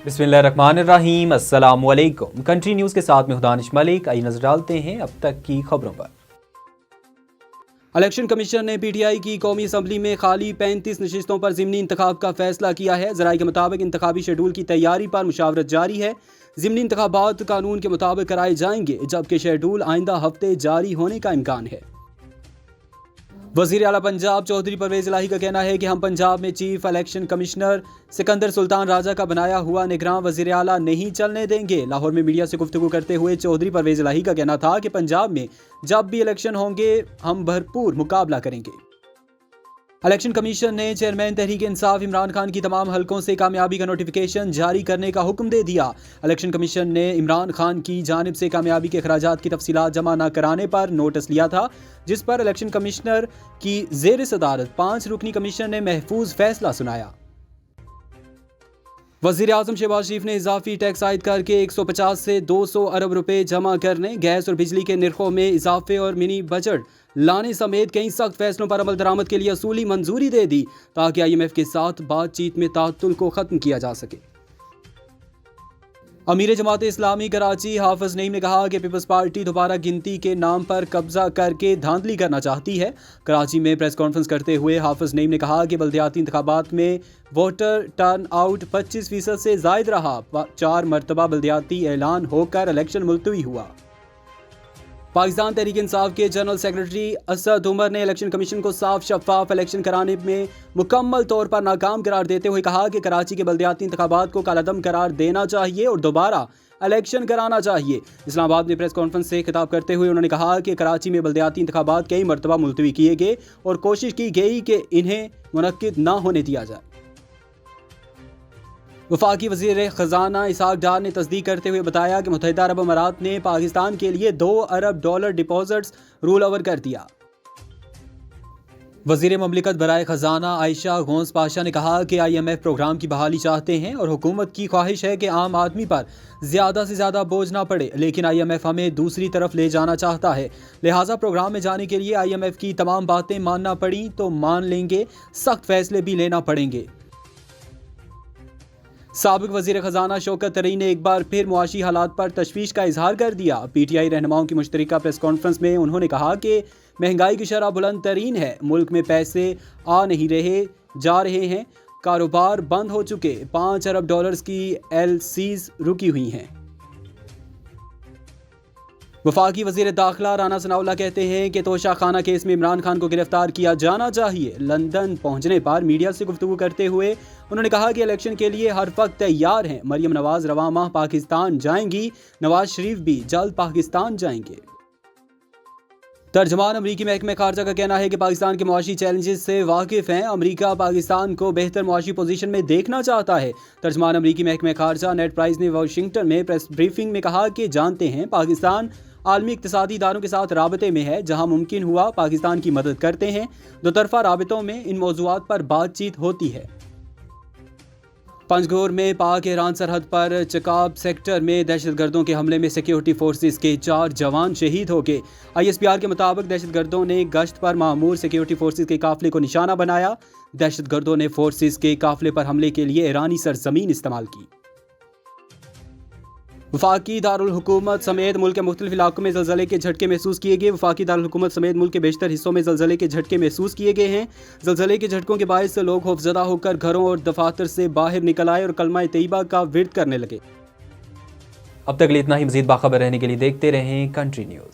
बिस्मिल्लाहिर्रहमानिर्रहीम। अस्सलामुअलैकुम। Country news के साथ में हूं दानिश मलिक। आइए नजर डालते हैं अब तक की खबरों पर। इलेक्शन कमीशन ने पीटीआई की कौमी असम्बली में खाली 35 नशिस्तों पर ज़िमनी इंतखाब का फैसला किया है। ज़राए के मुताबिक इंतखाबी शेड्यूल की तैयारी पर मुशावरत जारी है। ज़िमनी इंतखाबात कानून के मुताबिक कराए जाएंगे, जबकि शेड्यूल आइंदा हफ्ते जारी होने का इम्कान है। वज़ीर आला पंजाब चौधरी परवेज़ इलाही का कहना है कि हम पंजाब में chief election commissioner Sikandar Sultan Raja का बनाया हुआ निगरान वज़ीर आला नहीं चलने देंगे। लाहौर में मीडिया से गुफ्तगू करते हुए चौधरी परवेज़ इलाही का कहना था कि पंजाब में जब भी इलेक्शन होंगे हम भरपूर मुकाबला करेंगे। इलेक्शन कमीशन ने चेयरमैन तहरीक इंसाफ इमरान खान की तमाम हलकों से कामयाबी का नोटिफिकेशन जारी करने का हुक्म दे दिया। इलेक्शन कमीशन ने इमरान खान की जानिब से कामयाबी के अखराजात की तफसीलात जमा न कराने पर नोटिस लिया था, जिस पर इलेक्शन कमिश्नर की ज़ेर सदारत 5 रुकनी कमीशन ने महफूज फैसला सुनाया। वज़ीर आज़म शहबाज शरीफ ने इजाफी टैक्स आयद करके 150 से 200 अरब रुपए जमा करने, गैस और बिजली के निर्खों में इजाफे और मिनी बजट लाने समेत कई सख्त फैसलों पर अमल दरामद के लिए असूली मंजूरी दे दी, ताकि IMF के साथ बातचीत में तातुल को ख़त्म किया जा सके। अमीर जमात इस्लामी कराची हाफिज नईम ने कहा कि पीपल्स पार्टी दोबारा गिनती के नाम पर कब्जा करके धांधली करना चाहती है। कराची में प्रेस कॉन्फ्रेंस करते हुए हाफिज नईम ने कहा कि बल्दियाती इंतखाबात में वोटर टर्न आउट 25% से जायद रहा। 4 मरतबा बल्दियाती ऐलान होकर इलेक्शन मुलतवी हुआ। पाकिस्तान तहरीक इंसाफ के जनरल सेक्रेटरी असद उमर ने इलेक्शन कमीशन को साफ शफाफ इलेक्शन कराने में मुकम्मल तौर पर नाकाम करार देते हुए कहा कि कराची के बल्दियाती इंतखाबात को कालादम करार देना चाहिए और दोबारा इलेक्शन कराना चाहिए। इस्लामाबाद में प्रेस कॉन्फ्रेंस से खिताब करते हुए उन्होंने कहा कि कराची में बल्दियाती इंतखाबात कई मरतबा मुलतवी किए गए और कोशिश की गई कि इन्हें मुनक्किद ना होने दिया जाए। वफाकी वज़ीर ख़जाना इसहाक डार ने तस्दीक करते हुए बताया कि मुत्तहिदा अरब अमारात ने पाकिस्तान के लिए $2 अरब डिपॉजिट्स रूल ओवर कर दिया। वज़ीर ममलिकत बराए ख़जाना आयशा गौस पाशा ने कहा कि IMF प्रोग्राम की बहाली चाहते हैं और हुकूमत की ख्वाहिश है कि आम आदमी पर ज़्यादा से ज़्यादा बोझ ना पड़े, लेकिन IMF हमें दूसरी तरफ ले जाना चाहता है। लिहाजा प्रोग्राम में जाने के लिए IMF की तमाम बातें मानना पड़ी तो मान लेंगे, सख्त फैसले भी लेना पड़ेंगे। साबिक वज़ीर ख़जाना शौकत तरीन ने एक बार फिर मुआशी हालात पर तशवीश का इजहार कर दिया। PTI रहनुमाओं की मुश्तरका प्रेस कॉन्फ्रेंस में उन्होंने कहा कि महंगाई की शरह बुलंद तरीन है, मुल्क में पैसे आ नहीं रहे, जा रहे हैं, कारोबार बंद हो चुके, $5 अरब की LCs रुकी हुई हैं। वफाकी वज़ीर दाखिला राना सनाउल्लाह कहते हैं कि तोशा खाना केस में इमरान खान को गिरफ्तार किया जाना चाहिए। लंदन पहुंचने पर मीडिया से गुफ्तगू करते हुए उन्होंने कहा कि इलेक्शन के लिए हर वक्त तैयार हैं। मरियम नवाज रवां माह पाकिस्तान जाएंगी, नवाज शरीफ भी जल्द पाकिस्तान जाएंगे। तर्जमान अमरीकी महकमे खारजा का कहना है कि पाकिस्तान के मुआशी चैलेंजेस से वाकिफ़ हैं। अमरीका पाकिस्तान को बेहतर मुआशी पोजीशन में देखना चाहता है। तर्जमान अमरीकी महकमे खारजा नेड प्राइस ने वाशिंगटन में प्रेस ब्रीफिंग में कहा कि जानते हैं पाकिस्तान आलमी इक़्तिसादी इदारों के साथ राबते में है, जहां मुमकिन हुआ पाकिस्तान की मदद करते हैं। दो तरफ़ा राबतों में इन मौज़ूआत पर बातचीत होती है। पंजगोर में पाक ईरान सरहद पर चकाब सेक्टर में दहशतगर्दों के हमले में सिक्योरिटी फोर्सेस के 4 जवान शहीद हो गए। ISPR के मुताबिक दहशतगर्दों ने गश्त पर मामूर सिक्योरिटी फोर्सेस के काफिले को निशाना बनाया। दहशतगर्दों ने फोर्सेस के काफिले पर हमले के लिए ईरानी सरजमीन इस्तेमाल की। वफाकी दारुल हुकूमत समेत मुल्क के मुख्तलिफ इलाकों में ज़लज़ले के झटके महसूस किए गए। वफाकी दारुल हुकूमत समेत मुल्क के बेशतर हिस्सों में ज़लज़ले के झटके महसूस किए गए हैं। ज़लज़ले के झटकों के बायस लोग खौफज़दा होकर घरों और दफातर से बाहर निकल आए और कलमा तैयबा का विर्द करने लगे। अब तक इतना ही। मज़ीद बाखबर रहने के लिए देखते रहें कंट्री न्यूज़।